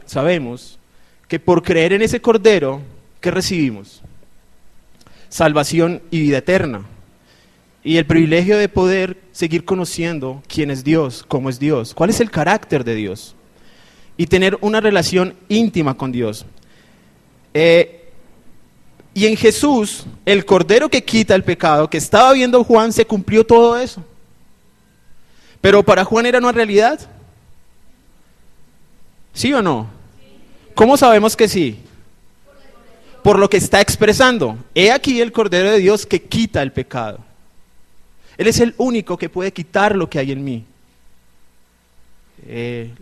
sabemos que por creer en ese Cordero, ¿qué recibimos? Salvación y vida eterna. Y el privilegio de poder seguir conociendo quién es Dios, cómo es Dios, cuál es el carácter de Dios. Y tener una relación íntima con Dios. Y en Jesús, el Cordero que quita el pecado, que estaba viendo Juan, se cumplió todo eso. Pero para Juan era una realidad. ¿Sí o no? ¿Cómo sabemos que sí? Por lo que está expresando. He aquí el Cordero de Dios que quita el pecado. Él es el único que puede quitar lo que hay en mí.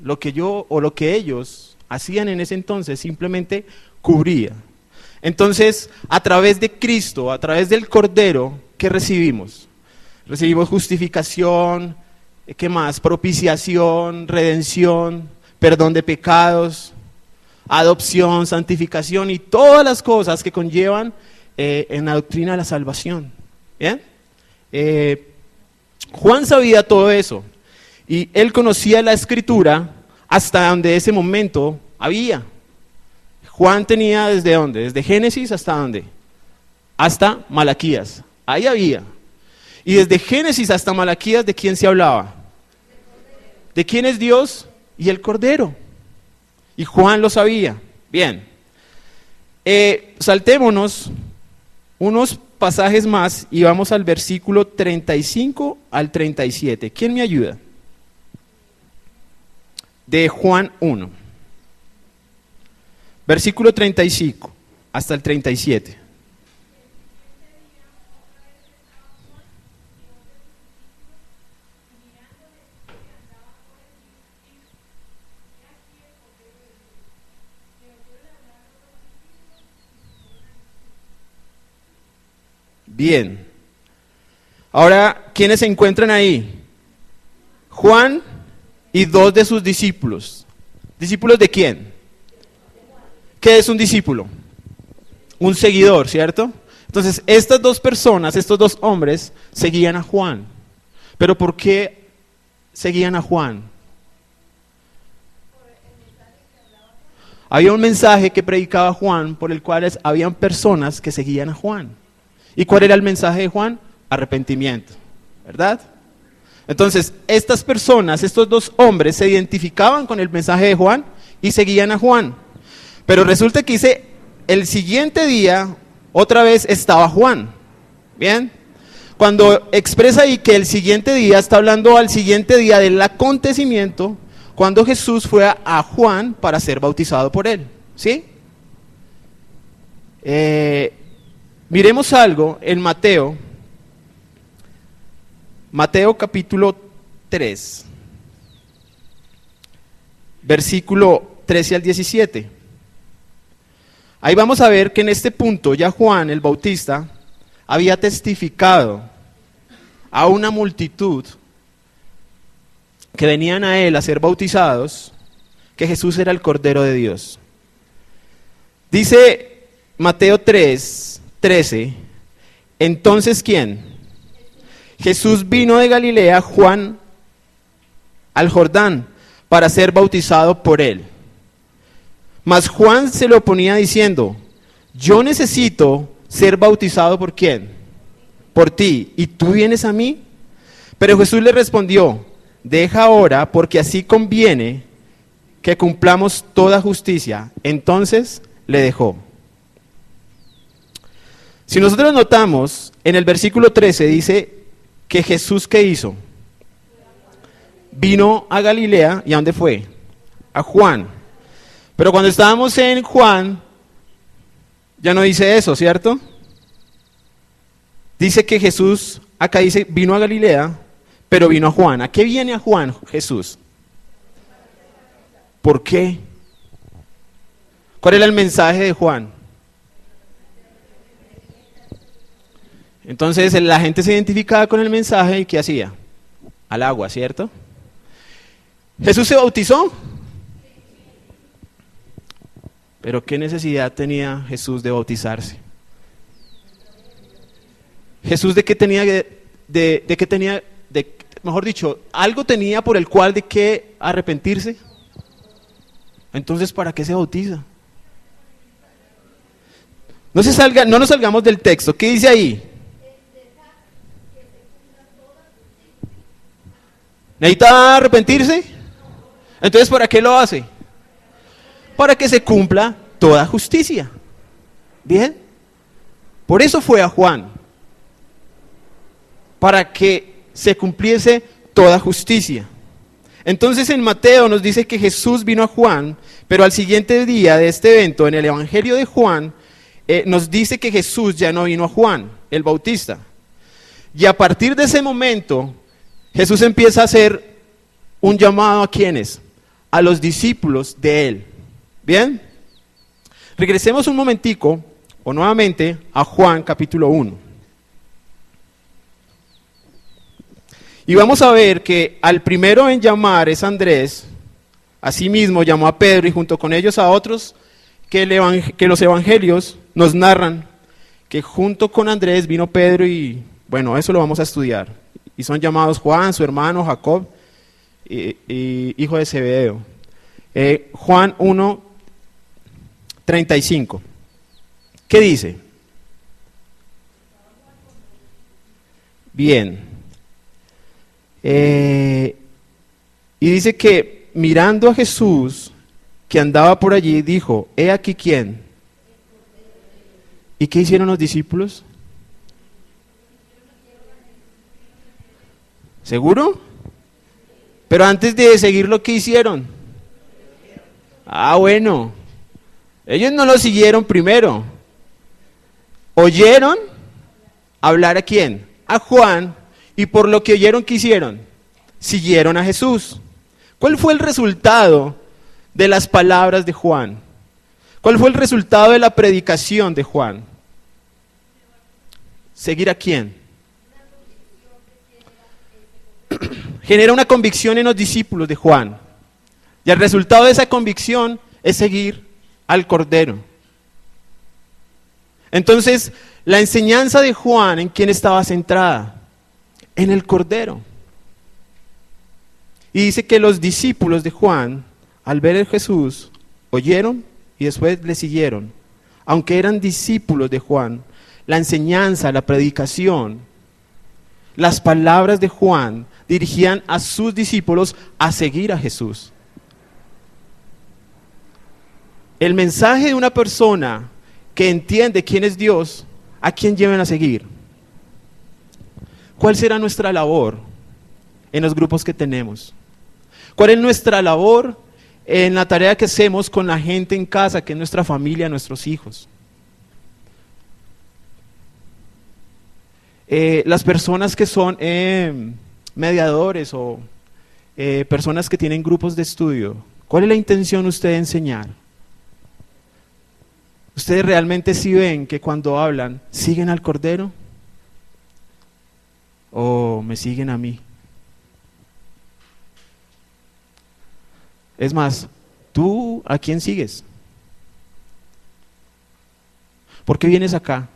Lo que yo o lo que ellos hacían en ese entonces simplemente cubría. Entonces, a través de Cristo, a través del Cordero, ¿qué recibimos? Recibimos justificación, ¿qué más? Propiciación, redención, perdón de pecados, adopción, santificación y todas las cosas que conllevan en la doctrina de la salvación. ¿Bien? Juan sabía todo eso y él conocía la Escritura hasta donde ese momento había. Juan tenía ¿desde dónde? Desde Génesis hasta dónde? Hasta Malaquías. Ahí había. Y desde Génesis hasta Malaquías, ¿de quién se hablaba? ¿De quién es Dios? Y el Cordero. Y Juan lo sabía. Bien. Saltémonos unos pasajes más y vamos al versículo 35 al 37. ¿Quién me ayuda? De Juan 1. Versículo 35 hasta el 37. Bien. Ahora, ¿quiénes se encuentran ahí? Juan y dos de sus discípulos. ¿Discípulos de quién? ¿Qué es un discípulo? Un seguidor, ¿cierto? Entonces, estas dos personas, estos dos hombres, seguían a Juan. ¿Pero por qué seguían a Juan? Había un mensaje que predicaba Juan, por el cual habían personas que seguían a Juan. ¿Y cuál era el mensaje de Juan? Arrepentimiento, ¿verdad? Entonces, estas personas, estos dos hombres, se identificaban con el mensaje de Juan y seguían a Juan. Pero resulta que dice, el siguiente día, otra vez estaba Juan. ¿Bien? Cuando expresa ahí que el siguiente día, está hablando al siguiente día del acontecimiento, cuando Jesús fue a Juan para ser bautizado por él. ¿Sí? Miremos algo en Mateo capítulo 3, versículo 13 al 17. Ahí vamos a ver que en este punto ya Juan el Bautista había testificado a una multitud que venían a él a ser bautizados, que Jesús era el Cordero de Dios. Dice Mateo 3:13, entonces ¿quién? Jesús vino de Galilea, Juan, al Jordán, para ser bautizado por él. Mas Juan se lo oponía diciendo, yo necesito ser bautizado ¿por quién? Por ti, ¿y tú vienes a mí? Pero Jesús le respondió, deja ahora, porque así conviene que cumplamos toda justicia. Entonces le dejó. Si nosotros notamos, en el versículo 13 dice que Jesús, ¿qué hizo? Vino a Galilea, ¿y a dónde fue? A Juan. Pero cuando estábamos en Juan, ya no dice eso, ¿cierto? Dice que Jesús, acá dice, vino a Galilea, pero vino a Juan. ¿A qué viene a Juan Jesús? ¿Por qué? ¿Cuál era el mensaje de Juan? Entonces la gente se identificaba con el mensaje y ¿qué hacía? Al agua, ¿cierto? ¿Jesús se bautizó? Pero ¿qué necesidad tenía Jesús de bautizarse? ¿Jesús de qué tenía, mejor dicho, algo tenía por el cual de qué arrepentirse? Entonces, ¿para qué se bautiza? No nos salgamos del texto. ¿Qué dice ahí? ¿Necesita arrepentirse? Entonces, ¿para qué lo hace? Para que se cumpla toda justicia. ¿Bien? Por eso fue a Juan. Para que se cumpliese toda justicia. Entonces en Mateo nos dice que Jesús vino a Juan, pero al siguiente día de este evento, en el Evangelio de Juan, nos dice que Jesús ya no vino a Juan, el Bautista. Y a partir de ese momento, Jesús empieza a hacer un llamado a ¿quiénes? A los discípulos de él. ¿Bien? Regresemos un momentico, o nuevamente, a Juan capítulo 1. Y vamos a ver que al primero en llamar es Andrés, asimismo llamó a Pedro y junto con ellos a otros que los evangelios nos narran que junto con Andrés vino Pedro y bueno, eso lo vamos a estudiar. Y son llamados Juan, su hermano, Jacob, y hijo de Zebedeo. Juan 1:35. ¿Qué dice? Bien. Y dice que mirando a Jesús que andaba por allí, dijo, he aquí quién. ¿Y qué hicieron los discípulos? ¿Seguro? Pero antes de seguirlo, ¿qué hicieron? Ah, bueno. Ellos no lo siguieron primero. Oyeron hablar a quién? A Juan. Y por lo que oyeron, ¿qué hicieron? Siguieron a Jesús. ¿Cuál fue el resultado de las palabras de Juan? ¿Cuál fue el resultado de la predicación de Juan? ¿Seguir a quién? Genera una convicción en los discípulos de Juan. Y el resultado de esa convicción es seguir al Cordero. Entonces, la enseñanza de Juan, ¿en quién estaba centrada? En el Cordero. Y dice que los discípulos de Juan, al ver a Jesús, oyeron y después le siguieron. Aunque eran discípulos de Juan, la enseñanza, la predicación, las palabras de Juan dirigían a sus discípulos a seguir a Jesús. El mensaje de una persona que entiende quién es Dios, ¿a quién llevan a seguir? ¿Cuál será nuestra labor en los grupos que tenemos? ¿Cuál es nuestra labor en la tarea que hacemos con la gente en casa, que es nuestra familia, nuestros hijos? Las personas que son mediadores o personas que tienen grupos de estudio, ¿cuál es la intención usted de enseñar? ¿Ustedes realmente sí ven que cuando hablan, siguen al Cordero? ¿O me siguen a mí? Es más, ¿tú a quién sigues? ¿Por qué vienes acá?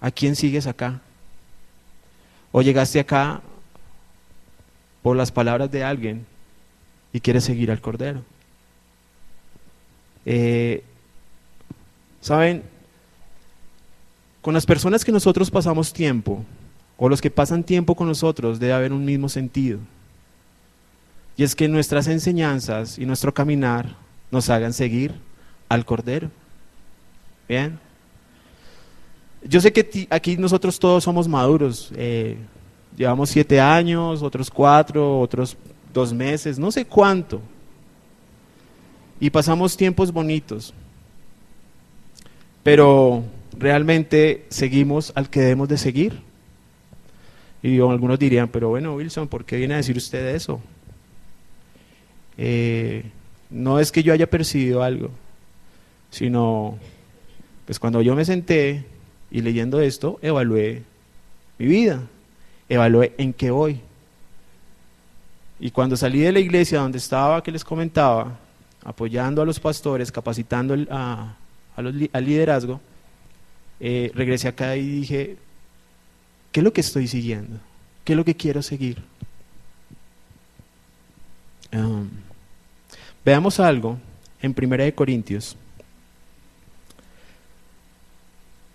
¿A quién sigues acá? ¿O llegaste acá por las palabras de alguien y quieres seguir al Cordero? ¿Saben? Con las personas que nosotros pasamos tiempo, o los que pasan tiempo con nosotros, debe haber un mismo sentido. Y es que nuestras enseñanzas y nuestro caminar nos hagan seguir al Cordero. ¿Bien? Yo sé que aquí nosotros todos somos maduros. Llevamos 7 años, otros 4, otros 2 meses, no sé cuánto. Y pasamos tiempos bonitos. Pero realmente seguimos al que debemos de seguir. Y algunos dirían, pero bueno, Wilson, ¿por qué viene a decir usted eso? No es que yo haya percibido algo, sino pues cuando yo me senté y leyendo esto, evalué mi vida, evalué en qué voy. Y cuando salí de la iglesia donde estaba, que les comentaba, apoyando a los pastores, capacitando al liderazgo, regresé acá y dije, ¿qué es lo que estoy siguiendo? ¿Qué es lo que quiero seguir? Um, Veamos algo en Primera de Corintios,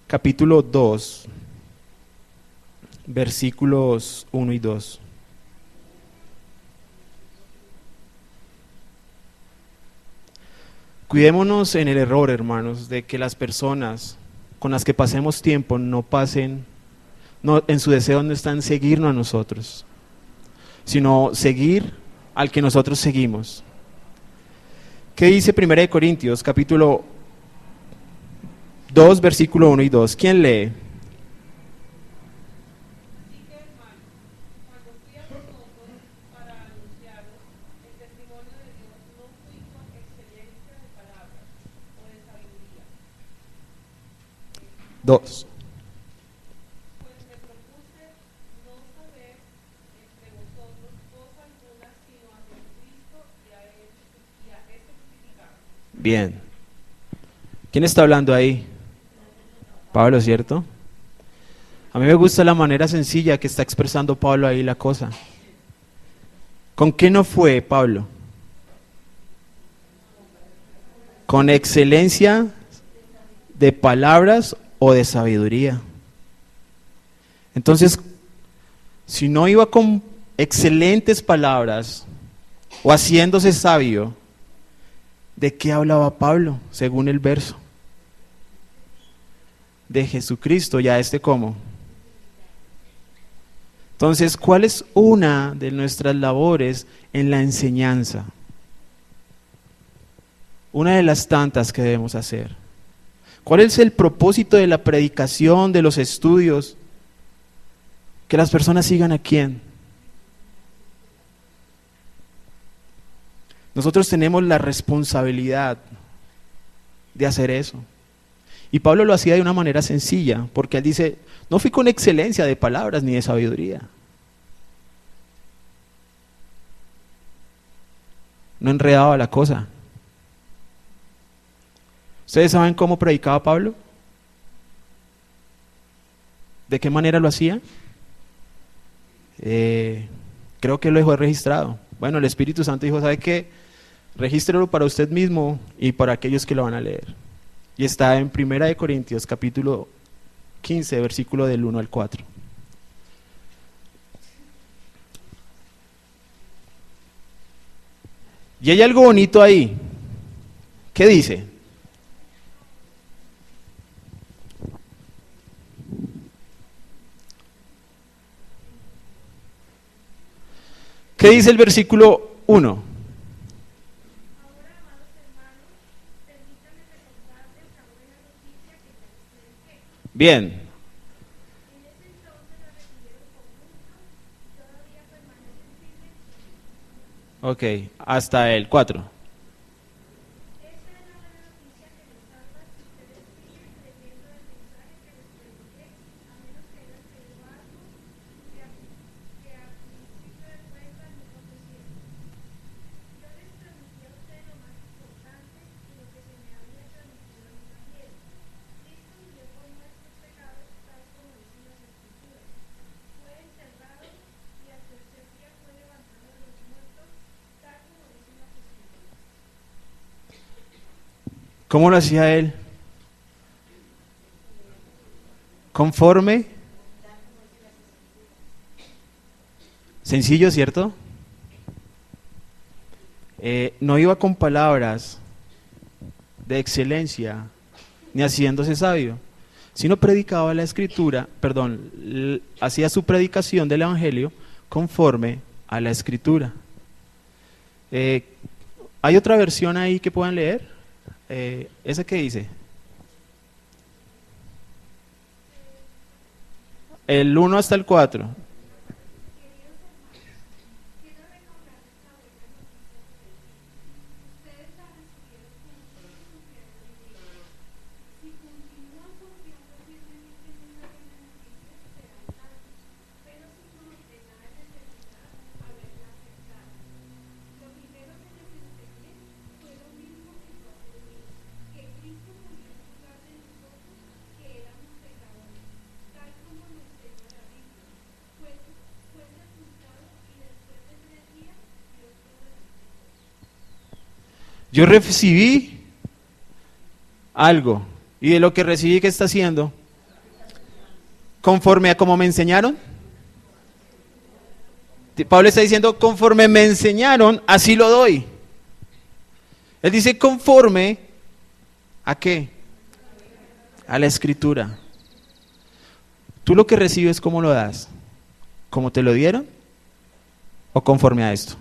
capítulo 2, versículos 1 y 2. Cuidémonos en el error, hermanos, de que las personas con las que pasemos tiempo en su deseo no están seguirnos a nosotros, sino seguir al que nosotros seguimos. ¿Qué dice 1 Corintios, capítulo 2, versículo 1 y 2? ¿Quién lee? Dos. Bien. ¿Quién está hablando ahí? Pablo, ¿cierto? A mí me gusta la manera sencilla que está expresando Pablo ahí la cosa. ¿Con qué no fue Pablo? ¿Con excelencia de palabras o de sabiduría? Entonces, si no iba con excelentes palabras o haciéndose sabio, ¿de qué hablaba Pablo según el verso? De Jesucristo, ¿ya cómo? Entonces, ¿cuál es una de nuestras labores en la enseñanza? Una de las tantas que debemos hacer. ¿Cuál es el propósito de la predicación, de los estudios? Que las personas sigan a quién. Nosotros tenemos la responsabilidad de hacer eso. Y Pablo lo hacía de una manera sencilla, porque él dice, no fui con excelencia de palabras ni de sabiduría. No enredaba la cosa. ¿Ustedes saben cómo predicaba Pablo? ¿De qué manera lo hacía? Creo que lo dejó registrado. Bueno, el Espíritu Santo dijo, ¿sabe qué? Regístrelo para usted mismo y para aquellos que lo van a leer. Y está en 1 Corintios, capítulo 15, versículo del 1 al 4. Y hay algo bonito ahí. ¿Qué dice? ¿Qué dice el versículo 1? Bien. Ok, hasta el 4. ¿Cómo lo hacía él? Conforme. Sencillo, ¿cierto? No iba con palabras de excelencia, ni haciéndose sabio, sino predicaba la escritura, hacía su predicación del evangelio conforme a la escritura. ¿Hay otra versión ahí que puedan leer? ¿Esa qué dice? El 1 hasta el 4. Yo recibí algo, y de lo que recibí, ¿qué está haciendo? Conforme a como me enseñaron. Pablo está diciendo, conforme me enseñaron, así lo doy. Él dice, conforme ¿a qué? A la Escritura. ¿Tú lo que recibes cómo lo das? ¿Cómo te lo dieron? ¿O conforme a esto?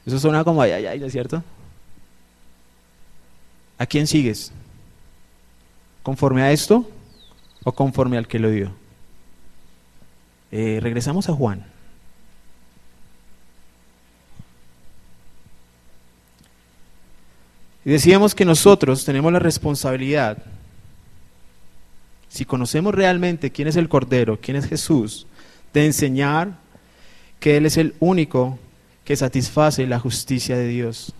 Eso suena como ay, ¿no es cierto? ¿A quién sigues? ¿Conforme a esto o conforme al que lo dio? Regresamos a Juan. Y decíamos que nosotros tenemos la responsabilidad, si conocemos realmente quién es el Cordero, quién es Jesús, de enseñar que Él es el único que satisface la justicia de Dios.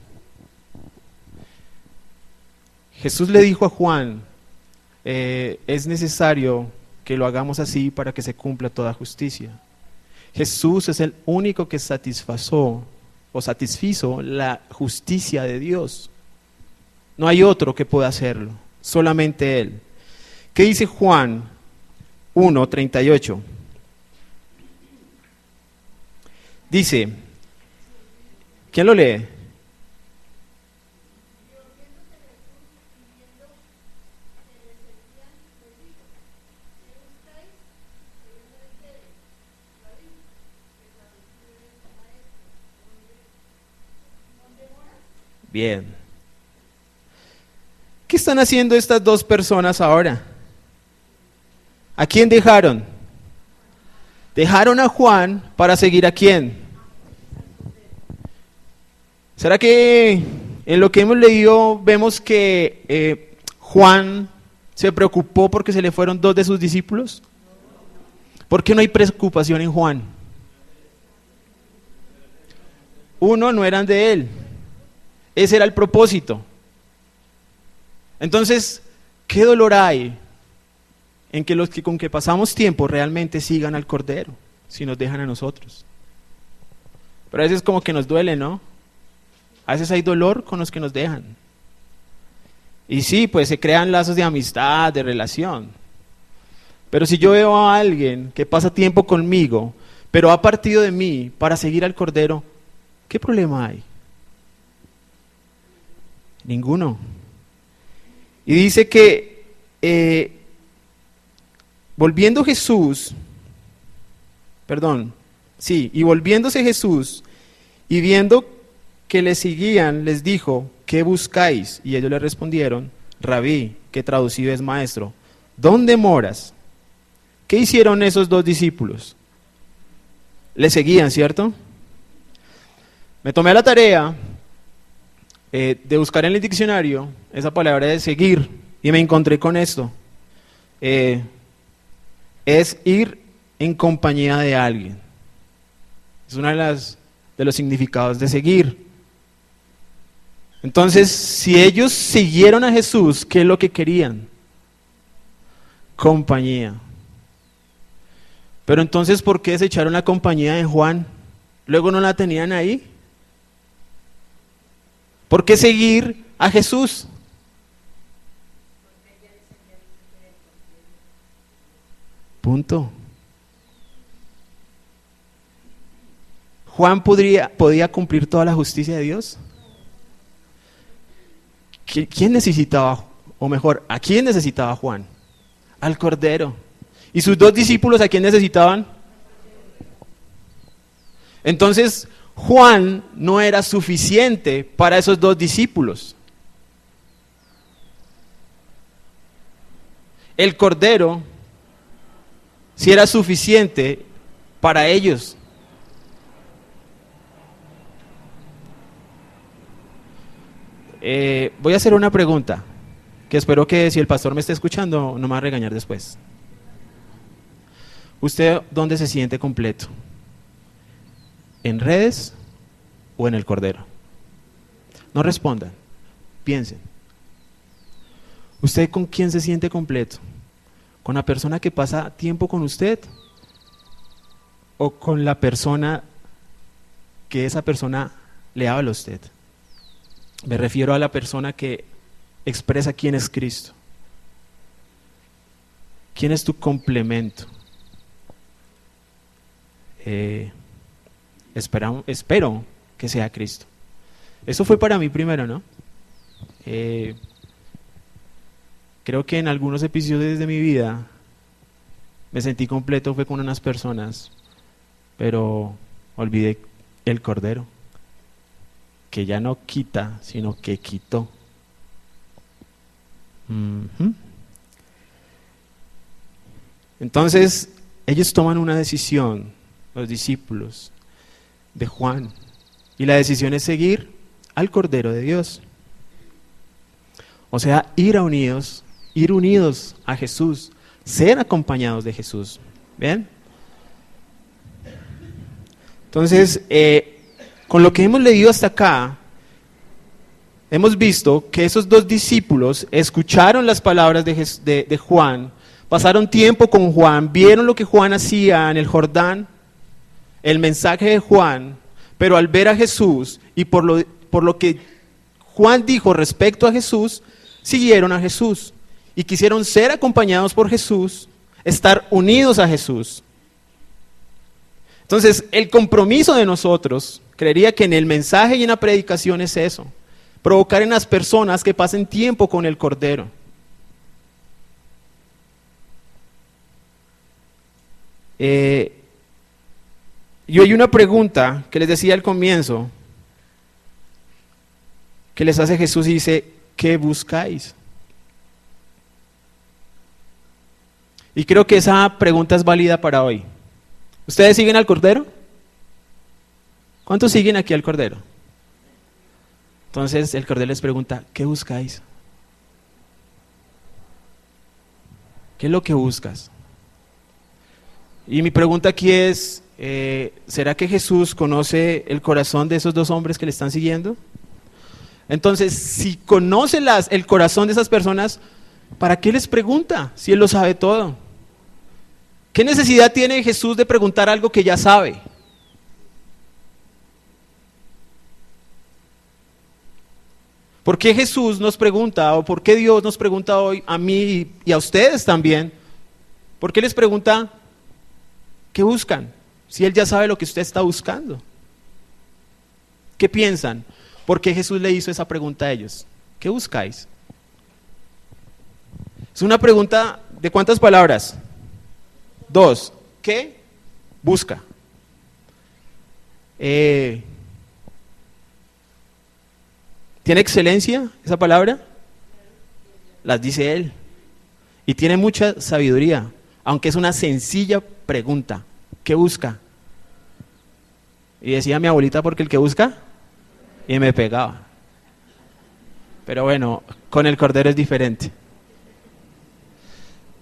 Jesús le dijo a Juan, es necesario que lo hagamos así para que se cumpla toda justicia. Jesús es el único que satisfizo la justicia de Dios. No hay otro que pueda hacerlo, solamente Él. ¿Qué dice Juan 1:38? Dice, ¿quién lo lee? Bien. ¿Qué están haciendo estas dos personas ahora? ¿A quién dejaron? Dejaron a Juan para seguir a quién. ¿Será que en lo que hemos leído vemos que Juan se preocupó porque se le fueron dos de sus discípulos? ¿Por qué no hay preocupación en Juan? Uno, no eran de él. Ese era el propósito. Entonces, ¿qué dolor hay en que los que con que pasamos tiempo realmente sigan al Cordero, si nos dejan a nosotros? Pero a veces como que nos duele, ¿no? A veces hay dolor con los que nos dejan. Y sí, pues se crean lazos de amistad, de relación. Pero si yo veo a alguien que pasa tiempo conmigo, pero ha partido de mí para seguir al Cordero, ¿qué problema hay? Ninguno. Y dice que volviéndose Jesús y viendo que le seguían, les dijo, ¿qué buscáis? Y ellos le respondieron, Rabí, que traducido es maestro, ¿dónde moras? ¿Qué hicieron esos dos discípulos? Le seguían, ¿cierto? Me tomé la tarea de buscar en el diccionario esa palabra de seguir y me encontré con esto. Es ir en compañía de alguien. Es uno de los significados de seguir. Entonces, si ellos siguieron a Jesús, ¿qué es lo que querían? Compañía. Pero entonces, ¿por qué desecharon la compañía de Juan? Luego no la tenían ahí. ¿Por qué seguir a Jesús? Punto. ¿Juan podía cumplir toda la justicia de Dios? ¿Quién necesitaba, o mejor, a quién necesitaba Juan? Al Cordero. ¿Y sus dos discípulos a quién necesitaban? Entonces, Juan no era suficiente para esos dos discípulos. El Cordero sí era suficiente para ellos. Voy a hacer una pregunta, que espero que si el pastor me está escuchando no me va a regañar después. ¿Usted dónde se siente completo? ¿En redes o en el Cordero? No respondan, piensen. ¿Usted con quién se siente completo? ¿Con la persona que pasa tiempo con usted? ¿O con la persona que esa persona le habla a usted. Me refiero a la persona que expresa quién es Cristo. ¿Quién es tu complemento? Espero que sea Cristo. Eso fue para mí primero, ¿no? Creo que en algunos episodios de mi vida me sentí completo, fue con unas personas, pero olvidé el Cordero, que ya no quita, sino que quitó. Entonces, ellos toman una decisión, los discípulos de Juan, y la decisión es seguir al Cordero de Dios. O sea, ir unidos a Jesús, ser acompañados de Jesús. ¿Ven? Entonces, con lo que hemos leído hasta acá, hemos visto que esos dos discípulos escucharon las palabras de Juan, pasaron tiempo con Juan, vieron lo que Juan hacía en el Jordán, el mensaje de Juan, pero al ver a Jesús y por lo que Juan dijo respecto a Jesús, siguieron a Jesús y quisieron ser acompañados por Jesús, estar unidos a Jesús. Entonces, el compromiso de nosotros, creería que en el mensaje y en la predicación es eso, provocar en las personas que pasen tiempo con el Cordero. Y hay una pregunta que les decía al comienzo, que les hace Jesús y dice, ¿qué buscáis? Y creo que esa pregunta es válida para hoy. ¿Ustedes siguen al Cordero? ¿Cuántos siguen aquí al Cordero? Entonces el Cordero les pregunta, ¿qué buscáis? ¿Qué es lo que buscas? Y mi pregunta aquí es, ¿será que Jesús conoce el corazón de esos dos hombres que le están siguiendo? Entonces, si conoce el corazón de esas personas, ¿para qué les pregunta si Él lo sabe todo? ¿Qué necesidad tiene Jesús de preguntar algo que ya sabe? ¿Por qué Jesús nos pregunta, o por qué Dios nos pregunta hoy a mí y a ustedes también? ¿Por qué les pregunta qué buscan? Si Él ya sabe lo que usted está buscando. ¿Qué piensan? ¿Por qué Jesús le hizo esa pregunta a ellos? ¿Qué buscáis? Es una pregunta de ¿cuántas palabras? 2. ¿Qué busca? ¿Tiene excelencia esa palabra? Las dice Él. Y tiene mucha sabiduría, aunque es una sencilla pregunta. ¿Qué busca? Y decía mi abuelita, porque el que busca, y me pegaba. Pero bueno, con el Cordero es diferente.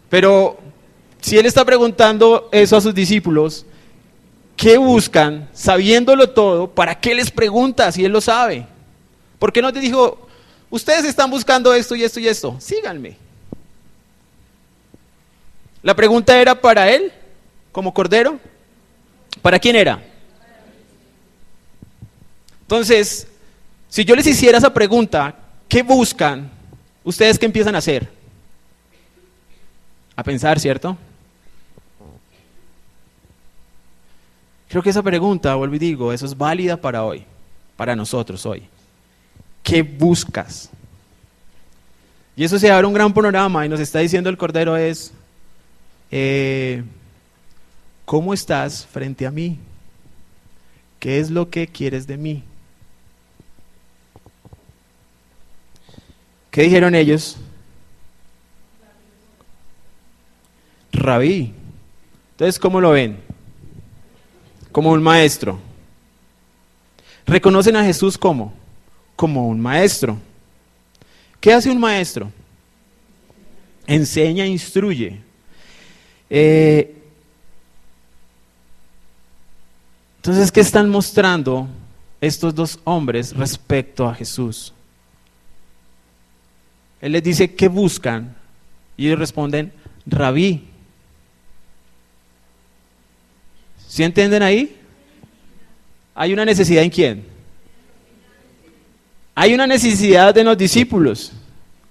Pero si Él está preguntando eso a sus discípulos, ¿qué buscan? Sabiéndolo todo, ¿para qué les pregunta si Él lo sabe? ¿Por qué no te dijo, ustedes están buscando esto y esto y esto? Síganme. La pregunta era para Él, como Cordero. ¿Para quién era? Entonces, si yo les hiciera esa pregunta, ¿qué buscan? ¿Ustedes qué empiezan a hacer? A pensar, ¿cierto? Creo que esa pregunta, vuelvo y digo, eso es válida para hoy, para nosotros hoy. ¿Qué buscas? Y eso se abre un gran panorama y nos está diciendo el Cordero es, ¿cómo estás frente a mí? ¿Qué es lo que quieres de mí? ¿Qué dijeron ellos? Rabí. Entonces, ¿cómo lo ven? Como un maestro. ¿Reconocen a Jesús como? Como un maestro. ¿Qué hace un maestro? Enseña, instruye. Entonces, ¿qué están mostrando estos dos hombres respecto a Jesús? Él les dice, ¿qué buscan? Y ellos responden, Rabí. ¿Sí entienden ahí? ¿Hay una necesidad en quién? Hay una necesidad en los discípulos.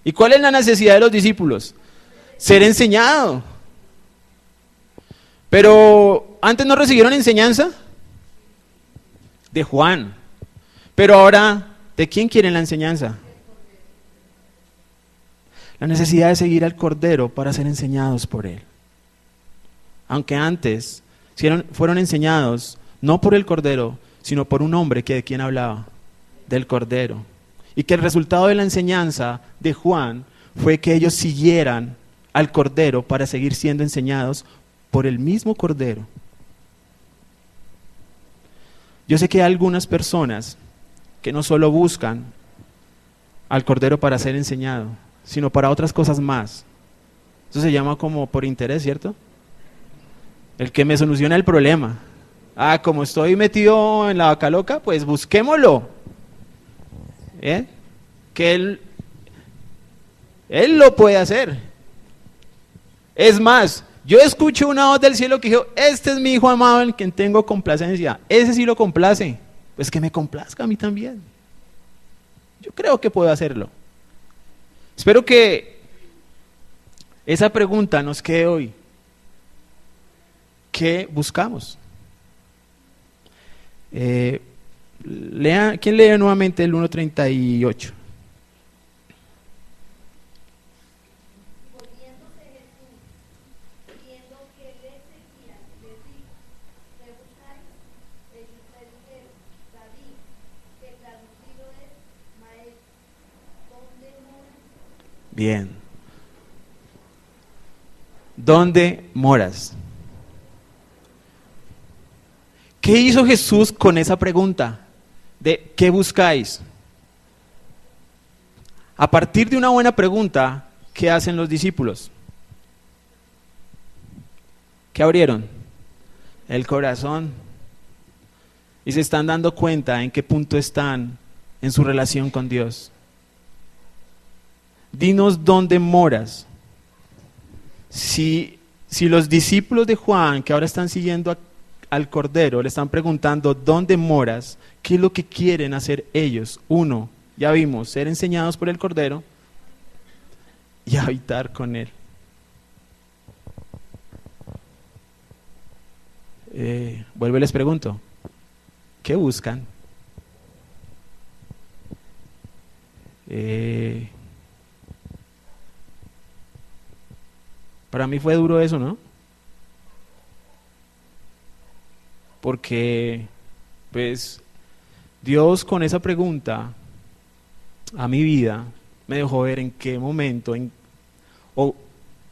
¿Y cuál es la necesidad de los discípulos? Ser enseñado. Pero antes no recibieron enseñanza de Juan. Pero ahora, ¿de quién quieren la enseñanza? La necesidad de seguir al Cordero para ser enseñados por Él. Aunque antes fueron enseñados no por el Cordero, sino por un hombre que de quién hablaba, del Cordero. Y que el resultado de la enseñanza de Juan fue que ellos siguieran al Cordero para seguir siendo enseñados por el mismo Cordero. Yo sé que hay algunas personas que no solo buscan al Cordero para ser enseñado, sino para otras cosas más. Eso se llama como por interés, ¿cierto? El que me soluciona el problema. Ah, como estoy metido en la vaca loca, pues busquémoslo. Que él lo puede hacer. Es más, yo escucho una voz del cielo que dijo, este es mi hijo amado en quien tengo complacencia. Ese sí lo complace. Pues que me complazca a mí también. Yo creo que puedo hacerlo. Espero que esa pregunta nos quede hoy. ¿Qué buscamos? ¿Quién lee nuevamente el 1:38? Bien. ¿Dónde moras? ¿Qué hizo Jesús con esa pregunta de ¿qué buscáis? A partir de una buena pregunta, ¿qué hacen los discípulos? ¿Qué abrieron? El corazón. Y se están dando cuenta en qué punto están en su relación con Dios. Dinos dónde moras. Si los discípulos de Juan, que ahora están siguiendo al Cordero, le están preguntando dónde moras, ¿qué es lo que quieren hacer ellos? Uno, ya vimos, ser enseñados por el Cordero y habitar con Él. Vuelvo y les pregunto, ¿qué buscan? Para mí fue duro eso, ¿no? Porque, pues, Dios con esa pregunta a mi vida me dejó ver en qué momento, o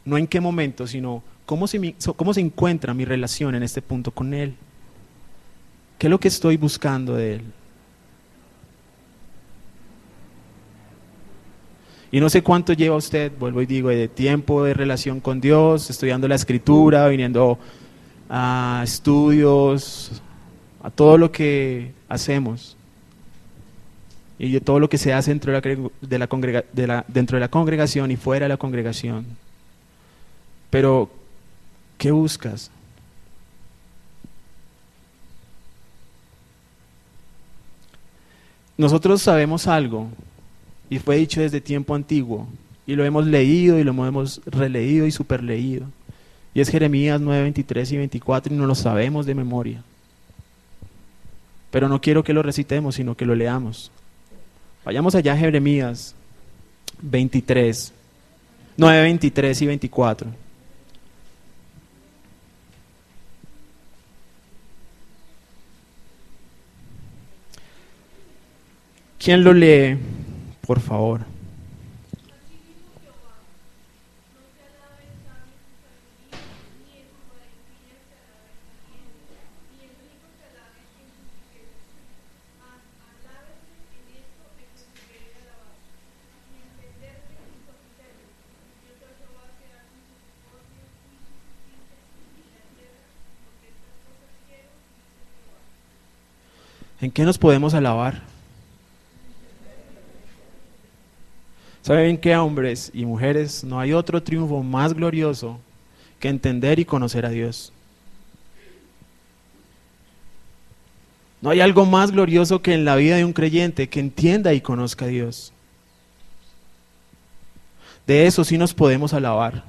no en qué momento, sino cómo se encuentra mi relación en este punto con Él. ¿Qué es lo que estoy buscando de Él? Y no sé cuánto lleva usted, vuelvo y digo, de tiempo de relación con Dios, estudiando la Escritura, viniendo a estudios, a todo lo que hacemos y de todo lo que se hace dentro de la congregación y fuera de la congregación. Pero, ¿qué buscas? Nosotros sabemos algo, y fue dicho desde tiempo antiguo, y lo hemos leído y lo hemos releído y superleído. Y es Jeremías 9:23 y 24, y no lo sabemos de memoria. Pero no quiero que lo recitemos, sino que lo leamos. Vayamos allá a Jeremías 9:23 y 24. ¿Quién lo lee, por favor? ¿En qué nos podemos alabar? ¿Saben qué, hombres y mujeres? No hay otro triunfo más glorioso que entender y conocer a Dios. No hay algo más glorioso que en la vida de un creyente que entienda y conozca a Dios. De eso sí nos podemos alabar.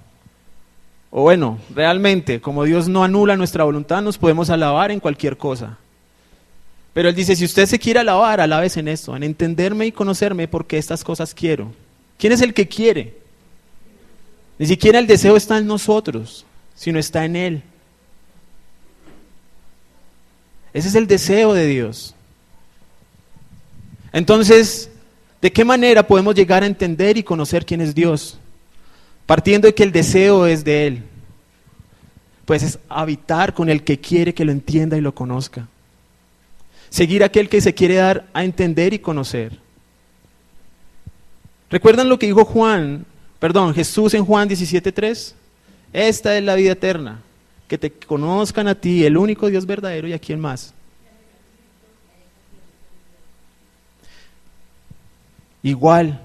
O bueno, realmente, como Dios no anula nuestra voluntad, nos podemos alabar en cualquier cosa. Pero Él dice, si usted se quiere alabar, alabes en esto, en entenderme y conocerme porque estas cosas quiero. ¿Quién es el que quiere? Ni siquiera el deseo está en nosotros, sino está en Él. Ese es el deseo de Dios. Entonces, ¿de qué manera podemos llegar a entender y conocer quién es Dios? Partiendo de que el deseo es de Él. Pues es habitar con el que quiere que lo entienda y lo conozca. Seguir a aquel que se quiere dar a entender y conocer. ¿Recuerdan lo que dijo Jesús en Juan 17:3? Esta es la vida eterna, que te conozcan a ti, el único Dios verdadero, y a quién más. Igual,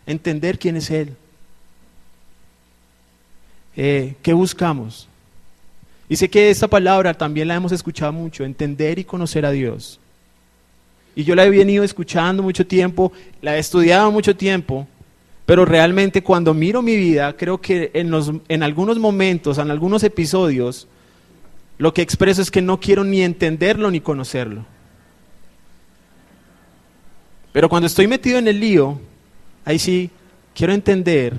entender quién es Él. ¿Qué buscamos? Y sé que esta palabra también la hemos escuchado mucho, entender y conocer a Dios. Y yo la he venido escuchando mucho tiempo, la he estudiado mucho tiempo, pero realmente cuando miro mi vida, creo que en algunos momentos, en algunos episodios, lo que expreso es que no quiero ni entenderlo ni conocerlo. Pero cuando estoy metido en el lío, ahí sí quiero entender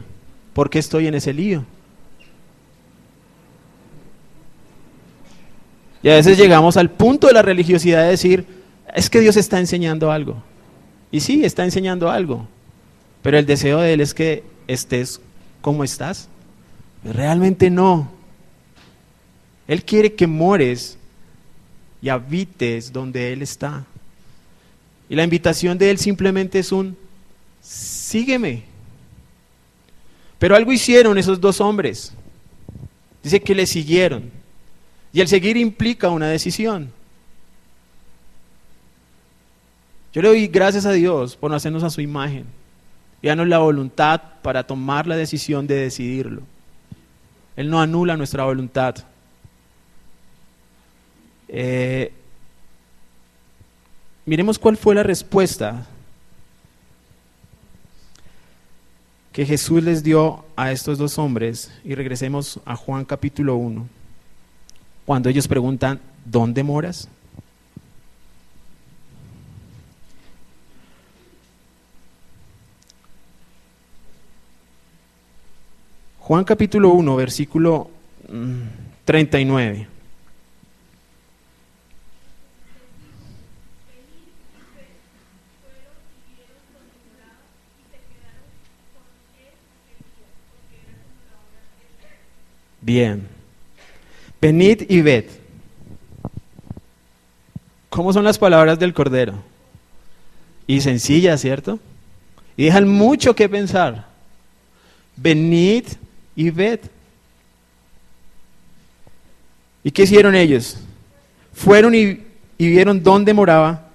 por qué estoy en ese lío. Y a veces llegamos al punto de la religiosidad de decir, es que Dios está enseñando algo. Y sí, está enseñando algo. Pero el deseo de Él es que estés como estás. Realmente no. Él quiere que mores y habites donde Él está. Y la invitación de Él simplemente es sígueme. Pero algo hicieron esos dos hombres. Dice que le siguieron. Y el seguir implica una decisión. Yo le doy gracias a Dios por hacernos a su imagen y darnos la voluntad para tomar la decisión de decidirlo. Él no anula nuestra voluntad. Miremos cuál fue la respuesta que Jesús les dio a estos dos hombres y regresemos a Juan capítulo 1. Cuando ellos preguntan, ¿dónde moras? Juan capítulo 1, versículo 39. Bien. Venid y ved. ¿Cómo son las palabras del Cordero? Y sencillas, ¿cierto? Y dejan mucho que pensar. Venid y ved. ¿Y qué hicieron ellos? Fueron y vieron dónde moraba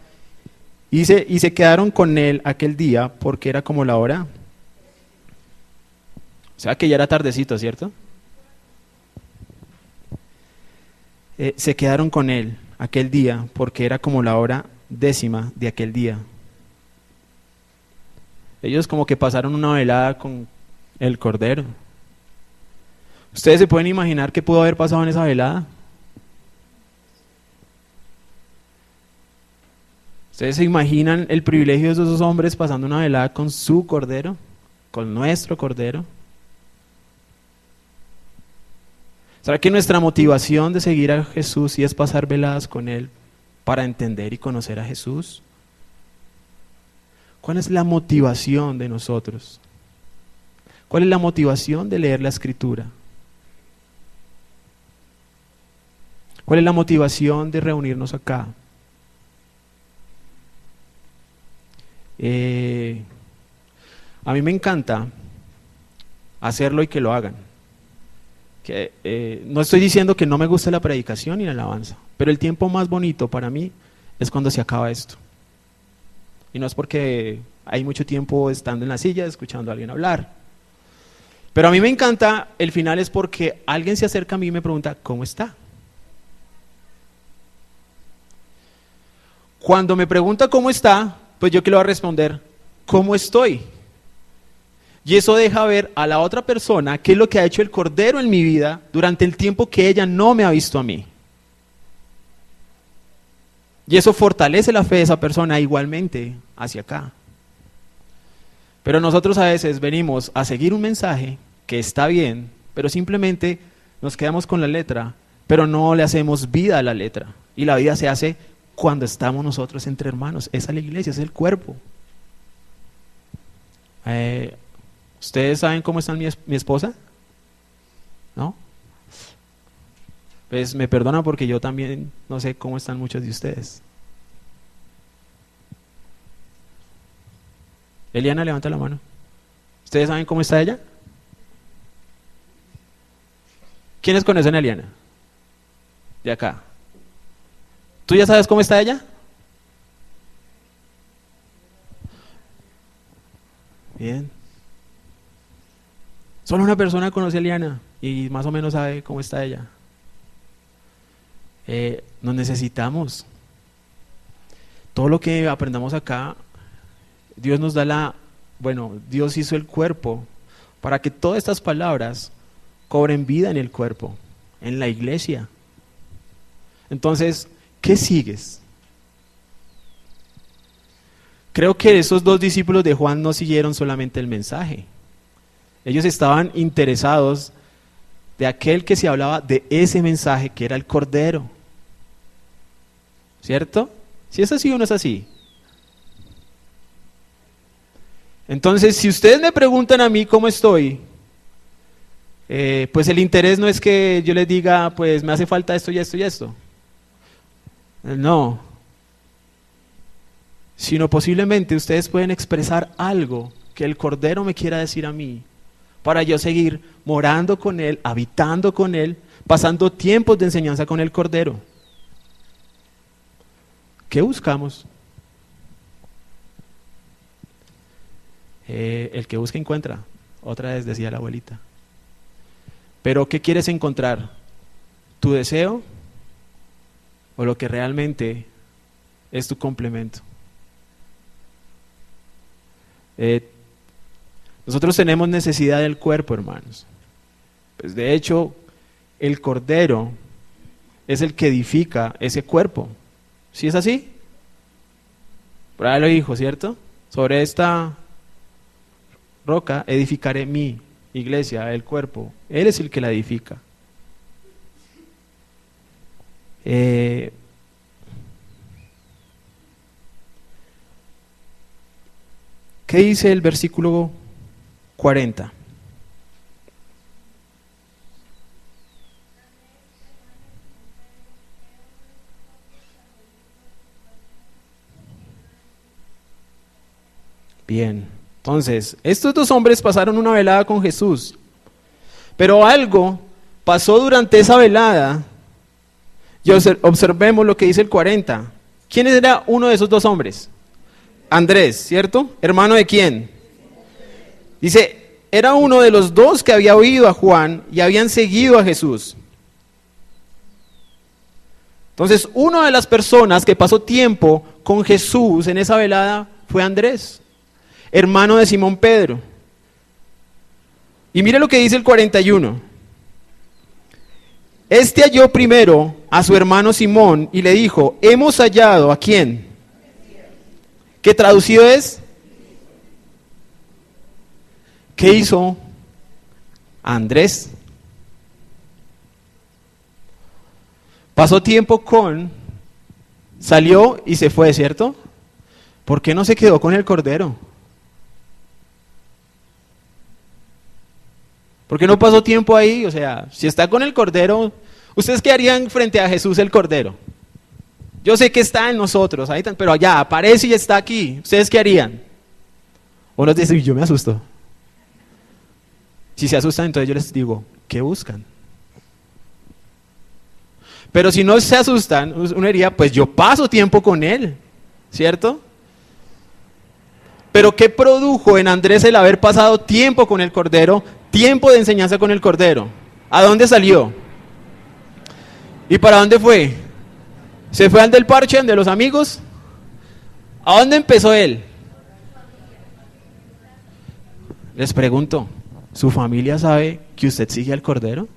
y se quedaron con él aquel día porque era como la hora. O sea que ya era tardecito, ¿cierto? Se quedaron con él aquel día porque era como la hora 10ª de aquel día. Ellos como que pasaron una velada con el Cordero. ¿Ustedes se pueden imaginar qué pudo haber pasado en esa velada? ¿Ustedes se imaginan el privilegio de esos dos hombres pasando una velada con su Cordero? Con nuestro Cordero. ¿Será que nuestra motivación de seguir a Jesús sí es pasar veladas con Él para entender y conocer a Jesús? ¿Cuál es la motivación de nosotros? ¿Cuál es la motivación de leer la Escritura? ¿Cuál es la motivación de reunirnos acá? A mí me encanta hacerlo y que lo hagan. No estoy diciendo que no me guste la predicación y la alabanza, pero el tiempo más bonito para mí es cuando se acaba esto. Y no es porque hay mucho tiempo estando en la silla escuchando a alguien hablar. Pero a mí me encanta el final es porque alguien se acerca a mí y me pregunta, ¿cómo está? cuando me pregunta cómo está, pues yo que le voy a responder, ¿cómo estoy? Y eso deja ver a la otra persona qué es lo que ha hecho el Cordero en mi vida durante el tiempo que ella no me ha visto a mí. Y eso fortalece la fe de esa persona igualmente hacia acá. Pero nosotros a veces venimos a seguir un mensaje que está bien, pero simplemente nos quedamos con la letra, pero no le hacemos vida a la letra. Y la vida se hace cuando estamos nosotros entre hermanos. Esa es la iglesia, es el cuerpo. ¿Ustedes saben cómo está mi esposa? ¿No? Pues me perdonan porque yo también no sé cómo están muchos de ustedes. Eliana, levanta la mano. ¿Ustedes saben cómo está ella? ¿Quiénes conocen a Eliana? De acá. ¿Tú ya sabes cómo está ella? Bien. Solo una persona conoce a Eliana y más o menos sabe cómo está ella. Nos necesitamos. Todo lo que aprendamos acá, Dios nos da Dios hizo el cuerpo para que todas estas palabras cobren vida en el cuerpo, en la iglesia. Entonces, ¿qué sigues? Creo que esos dos discípulos de Juan no siguieron solamente el mensaje. Ellos estaban interesados de aquel que se hablaba de ese mensaje que era el Cordero. ¿Cierto? ¿Si es así o no es así? Entonces, si ustedes me preguntan a mí cómo estoy, pues el interés no es que yo les diga, pues me hace falta esto y esto y esto. No. Sino posiblemente ustedes pueden expresar algo que el Cordero me quiera decir a mí, para yo seguir morando con Él, habitando con Él, pasando tiempos de enseñanza con el Cordero. ¿Qué buscamos? El que busca encuentra, otra vez decía la abuelita. Pero ¿qué quieres encontrar? ¿Tu deseo o lo que realmente es tu complemento? Nosotros tenemos necesidad del cuerpo, hermanos. Pues de hecho, el Cordero es el que edifica ese cuerpo. ¿Sí es así? Por ahí lo dijo, ¿cierto? Sobre esta roca edificaré mi iglesia, el cuerpo. Él es el que la edifica. ¿Qué dice el versículo 40? Bien, entonces, estos dos hombres pasaron una velada con Jesús, pero algo pasó durante esa velada, y observemos lo que dice el 40. ¿Quién era uno de esos dos hombres? Andrés, ¿cierto? ¿Hermano de quién? Dice, era uno de los dos que había oído a Juan y habían seguido a Jesús. Entonces, una de las personas que pasó tiempo con Jesús en esa velada fue Andrés, hermano de Simón Pedro. Y mire lo que dice el 41. Este halló primero a su hermano Simón y le dijo, hemos hallado ¿a quién? ¿Qué traducido es? ¿Qué hizo Andrés? Pasó tiempo salió y se fue, ¿cierto? ¿Por qué no se quedó con el Cordero? ¿Por qué no pasó tiempo ahí? O sea, si está con el Cordero, ¿ustedes qué harían frente a Jesús el Cordero? Yo sé que está en nosotros, ahí, pero allá aparece y está aquí. ¿Ustedes qué harían? O nos dicen, yo me asusto. Si se asustan, entonces yo les digo, ¿qué buscan? Pero si no se asustan, uno diría, pues yo paso tiempo con Él, ¿cierto? Pero ¿qué produjo en Andrés el haber pasado tiempo con el Cordero, tiempo de enseñanza con el Cordero? ¿A dónde salió? ¿Y para dónde fue? ¿Se fue al del parche, al de los amigos? ¿A dónde empezó él? Les pregunto, ¿su familia sabe que usted sigue al Cordero?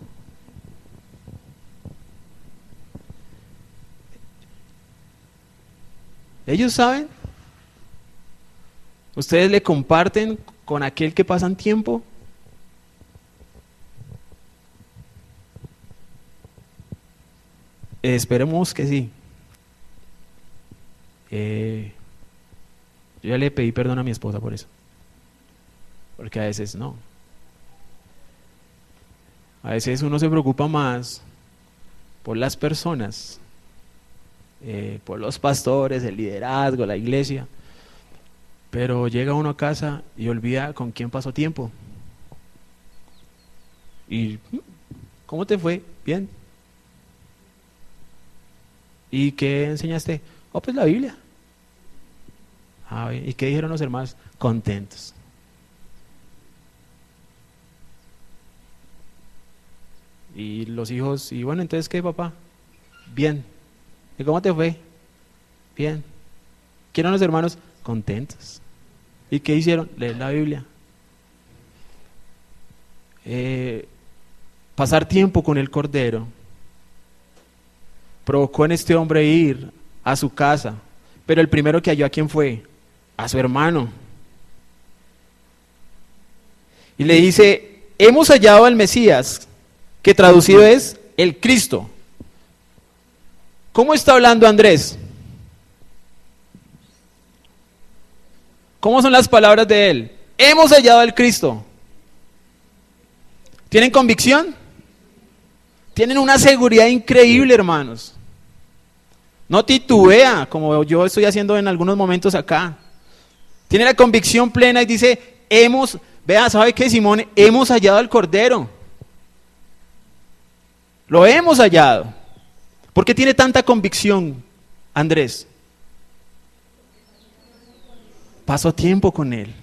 ¿Ellos saben? ¿Ustedes le comparten con aquel que pasan tiempo? Esperemos que sí. Yo ya le pedí perdón a mi esposa por eso. Porque a veces no. A veces uno se preocupa más por las personas, por los pastores, el liderazgo, la iglesia. Pero llega uno a casa y olvida con quién pasó tiempo. ¿Y cómo te fue? Bien. ¿Y qué enseñaste? Oh, pues la Biblia. ¿Y qué dijeron los hermanos? Contentos. Y los hijos, y bueno, entonces ¿qué, papá? Bien. ¿Y cómo te fue? Bien. ¿Qué eran los hermanos? Contentos. ¿Y qué hicieron? Leer la Biblia. Pasar tiempo con el Cordero provocó en este hombre ir a su casa, pero el primero que halló, ¿a quién fue? A su hermano. Y le dice, hemos hallado al Mesías, que traducido es el Cristo. ¿Cómo está hablando Andrés? ¿Cómo son las palabras de él? Hemos hallado al Cristo. ¿Tienen convicción? Tienen una seguridad increíble, hermanos. No titubea, como yo estoy haciendo en algunos momentos acá. Tiene la convicción plena y dice, vea, ¿sabe qué, Simón? Hemos hallado al Cordero. Lo hemos hallado. ¿Por qué tiene tanta convicción, Andrés? Pasó tiempo con él.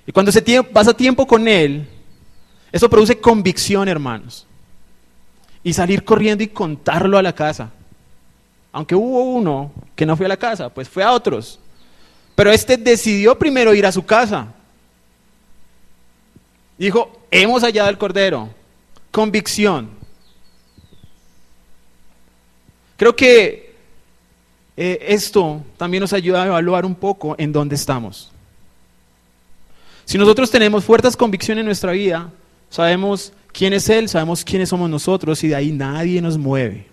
Y cuando pasa tiempo con él, eso produce convicción, hermanos. Y salir corriendo y contarlo a la casa. Aunque hubo uno que no fue a la casa, pues fue a otros. Pero este decidió primero ir a su casa. Dijo, hemos hallado al Cordero. Convicción. Creo que esto también nos ayuda a evaluar un poco en dónde estamos. Si nosotros tenemos fuertes convicciones en nuestra vida, sabemos quién es Él, sabemos quiénes somos nosotros y de ahí nadie nos mueve.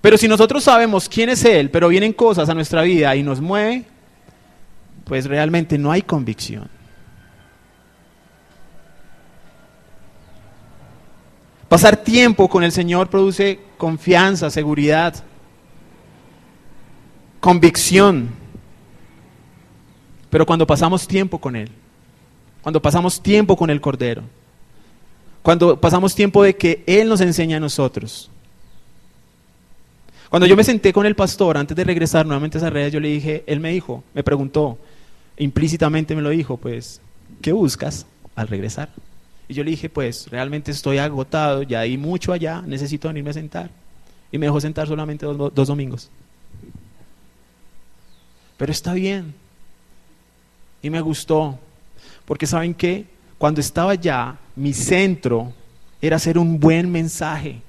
Pero si nosotros sabemos quién es Él, pero vienen cosas a nuestra vida y nos mueve, pues realmente no hay convicción. Pasar tiempo con el Señor produce confianza, seguridad, convicción. Pero cuando pasamos tiempo con Él, cuando pasamos tiempo con el Cordero, cuando pasamos tiempo de que Él nos enseña a nosotros. Cuando yo me senté con el pastor, antes de regresar nuevamente a esas redes, yo le dije, él me preguntó, implícitamente me lo dijo, pues, ¿qué buscas al regresar? Y yo le dije, pues, realmente estoy agotado, ya di mucho allá, necesito venirme a sentar. Y me dejó sentar solamente dos domingos. Pero está bien. Y me gustó. Porque ¿saben qué? Cuando estaba allá, mi centro era hacer un buen mensaje.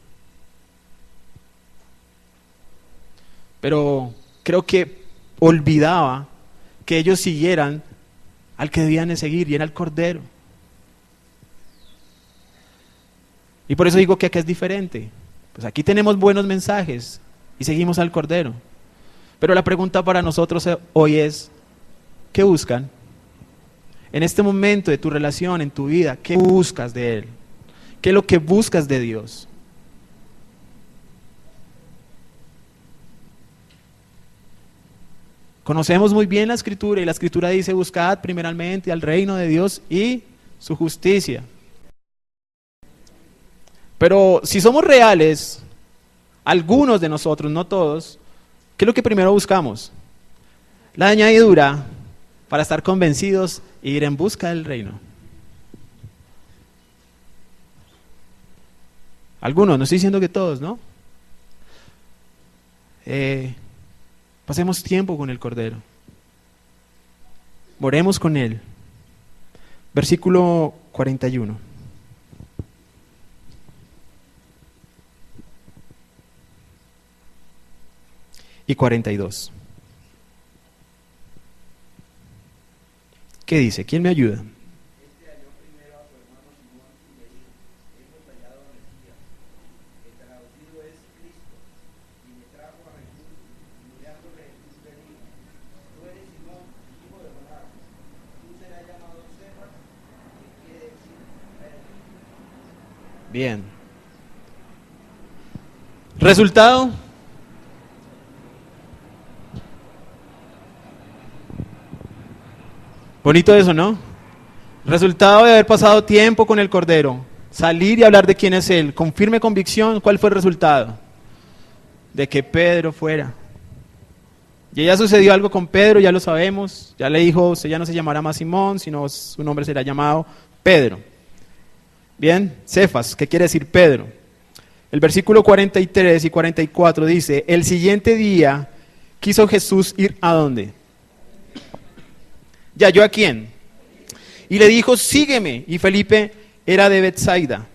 Pero creo que olvidaba que ellos siguieran al que debían de seguir, y era el Cordero. Y por eso digo que acá es diferente. Pues aquí tenemos buenos mensajes y seguimos al Cordero. Pero la pregunta para nosotros hoy es, ¿qué buscan? En este momento de tu relación, en tu vida, ¿qué buscas de Él? ¿Qué es lo que buscas de Dios? Conocemos muy bien la Escritura y la Escritura dice, buscad primeramente al reino de Dios y su justicia. Pero si somos reales, algunos de nosotros, no todos, ¿qué es lo que primero buscamos? La añadidura para estar convencidos e ir en busca del reino. Algunos, no estoy diciendo que todos, ¿no? pasemos tiempo con el Cordero. Oremos con Él. Versículo 41. Y 42. ¿Qué dice? ¿Quién me ayuda? Bien. Resultado. Bonito eso, ¿no? Resultado de haber pasado tiempo con el Cordero. Salir y hablar de quién es Él. Con firme convicción, ¿cuál fue el resultado? De que Pedro fuera. Y ya sucedió algo con Pedro, ya lo sabemos. Ya le dijo, usted ya no se llamará más Simón, sino su nombre será llamado Pedro. Bien, Cefas, ¿qué quiere decir Pedro? El versículo 43 y 44 dice, el siguiente día quiso Jesús ir ¿a dónde? ¿Ya yo a quién? Y le dijo, sígueme. Y Felipe era de Betsaida,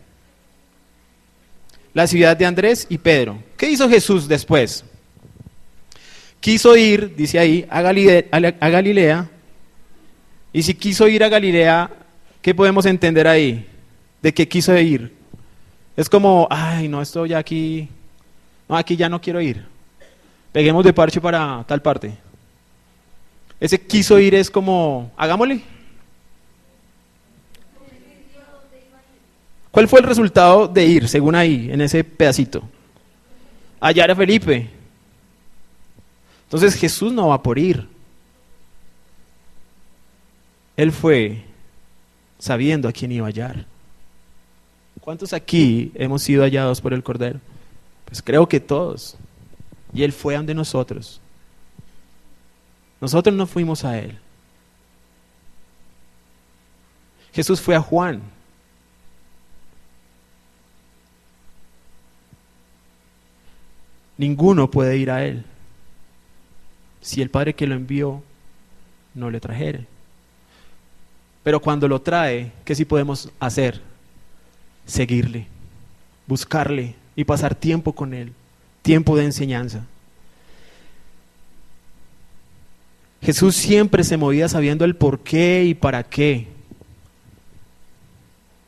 la ciudad de Andrés y Pedro. ¿Qué hizo Jesús después? Quiso ir, dice ahí, a Galilea. Y si quiso ir a Galilea, ¿qué podemos entender ahí? ¿De qué quiso ir? Es como, ay, no, esto ya aquí, no, aquí ya no quiero ir. Peguemos de parche para tal parte. Ese quiso ir es como, hagámosle. ¿Cuál fue el resultado de ir, según ahí, en ese pedacito? Hallar a Felipe. Entonces Jesús no va por ir. Él fue sabiendo a quién iba a hallar. ¿Cuántos aquí hemos sido hallados por el Cordero? Pues creo que todos. Y Él fue ante nosotros. Nosotros no fuimos a Él. Jesús fue a Juan. Ninguno puede ir a Él si el Padre que lo envió no le trajere. Pero cuando lo trae, ¿qué sí podemos hacer? Seguirle, buscarle y pasar tiempo con Él, tiempo de enseñanza. Jesús siempre se movía sabiendo el por qué y para qué.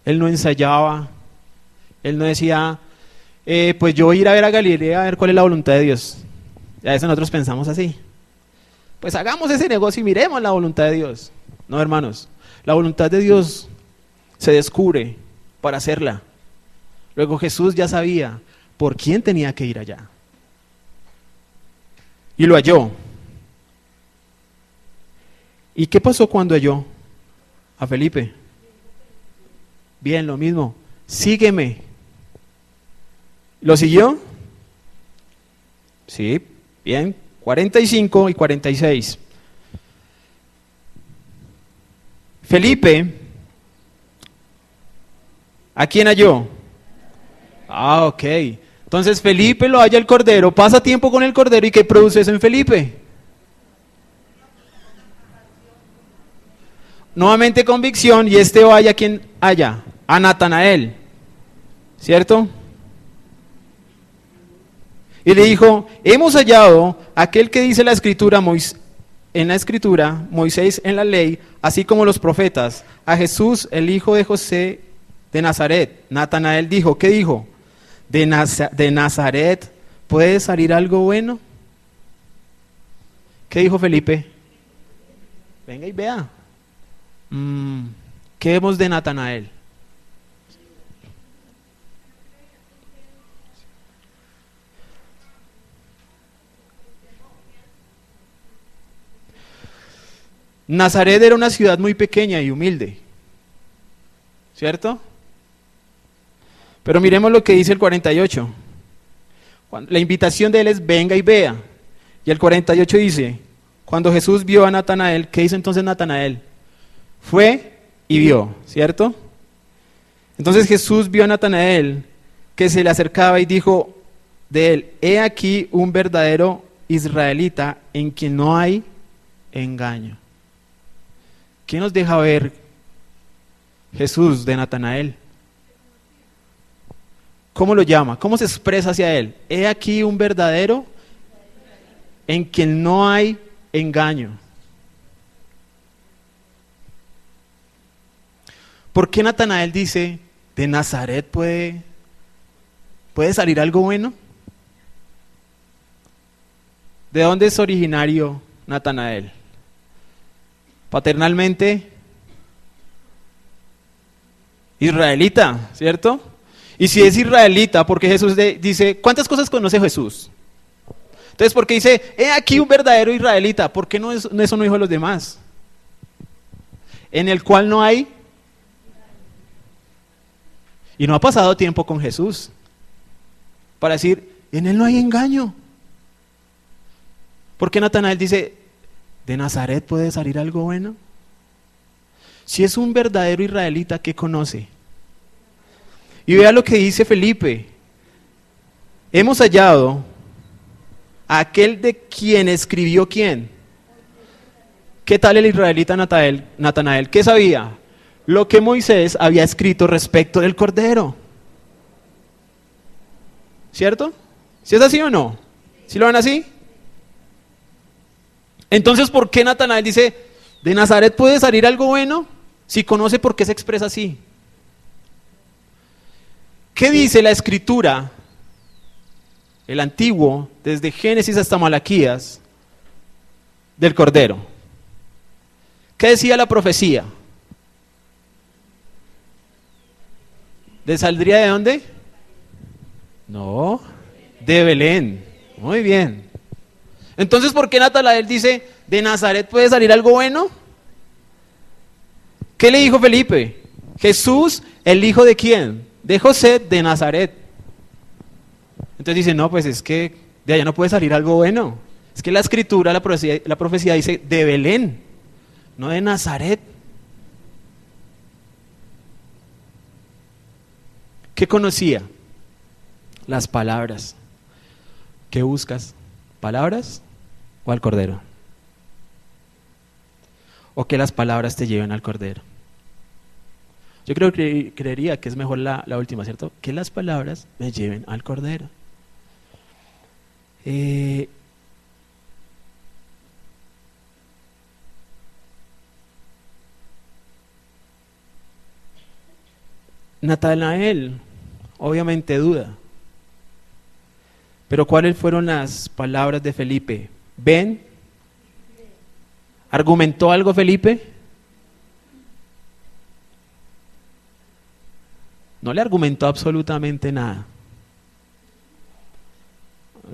Él no ensayaba, Él no decía, pues yo voy a ir a ver a Galilea a ver cuál es la voluntad de Dios. Y a veces nosotros pensamos así, pues hagamos ese negocio y miremos la voluntad de Dios. No, hermanos, la voluntad de Dios se descubre para hacerla. Luego Jesús ya sabía por quién tenía que ir allá. Y lo halló. ¿Y qué pasó cuando halló a Felipe? Bien, lo mismo. Sígueme. ¿Lo siguió? Sí, bien. 45 y 46. Felipe, ¿a quién halló? Ah, ok. Entonces Felipe lo halla el Cordero, pasa tiempo con el Cordero, ¿y qué produce eso en Felipe? Nuevamente convicción, y vaya, ¿quién halla? A Natanael, ¿cierto? Y le dijo, hemos hallado aquel que dice la Escritura, en la Escritura, Moisés en la ley, así como los profetas, a Jesús, el hijo de José de Nazaret. Natanael dijo, ¿qué dijo? ¿De Nazaret puede salir algo bueno? ¿Qué dijo Felipe? Venga y vea. ¿Qué vemos de Natanael? Nazaret era una ciudad muy pequeña y humilde, ¿cierto? Pero miremos lo que dice el 48. La invitación de él es venga y vea. Y el 48 dice, cuando Jesús vio a Natanael, ¿qué hizo entonces Natanael? Fue y vio, ¿cierto? Entonces Jesús vio a Natanael que se le acercaba y dijo, de él, he aquí un verdadero israelita en quien no hay engaño. ¿Qué nos deja ver Jesús de Natanael? ¿Cómo lo llama? ¿Cómo se expresa hacia él? He aquí un verdadero en quien no hay engaño. ¿Por qué Natanael dice, de Nazaret puede salir algo bueno? ¿De dónde es originario Natanael? Paternalmente israelita, ¿cierto? Y si es israelita, porque Jesús dice, ¿cuántas cosas conoce Jesús? Entonces, ¿por qué dice, he aquí un verdadero israelita? ¿Por qué eso no dijo a los demás? En el cual no hay. Y no ha pasado tiempo con Jesús para decir, en él no hay engaño. ¿Por qué Natanael dice, de Nazaret puede salir algo bueno? Si es un verdadero israelita, ¿qué conoce? Y vea lo que dice Felipe. Hemos hallado a aquel de quien escribió ¿quién? ¿Qué tal el israelita Natanael? ¿Qué sabía? Lo que Moisés había escrito respecto del Cordero. ¿Cierto? ¿Sí es así o no? ¿Sí lo ven así? Entonces, ¿por qué Natanael dice, de Nazaret puede salir algo bueno? Si conoce por qué se expresa así. ¿Qué dice la Escritura? El Antiguo, desde Génesis hasta Malaquías, del Cordero. ¿Qué decía la profecía? ¿De saldría de dónde? No, de Belén. Muy bien. Entonces, ¿por qué Natanael dice, de Nazaret puede salir algo bueno? ¿Qué le dijo Felipe? Jesús, el hijo de ¿quién? De José de Nazaret. Entonces dice, no, pues es que de allá no puede salir algo bueno. Es que la Escritura, la profecía dice de Belén, no de Nazaret. ¿Qué conocía? Las palabras. ¿Qué buscas? ¿Palabras o al Cordero? ¿O que las palabras te lleven al Cordero? Yo creería que es mejor la última, ¿cierto? Que las palabras me lleven al Cordero. Natanael obviamente duda. Pero ¿cuáles fueron las palabras de Felipe? ¿Ven? ¿Argumentó algo Felipe? No le argumentó absolutamente nada.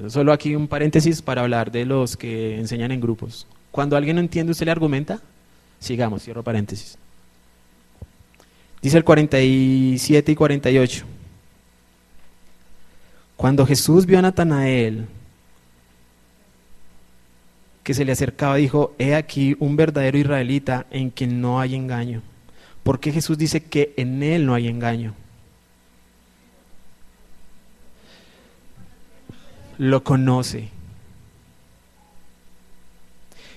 Solo aquí un paréntesis para hablar de los que enseñan en grupos. Cuando alguien no entiende, ¿usted le argumenta? Sigamos, cierro paréntesis. Dice el 47 y 48. Cuando Jesús vio a Natanael que se le acercaba, dijo, he aquí un verdadero israelita en quien no hay engaño. ¿Por qué Jesús dice que en él no hay engaño? Lo conoce.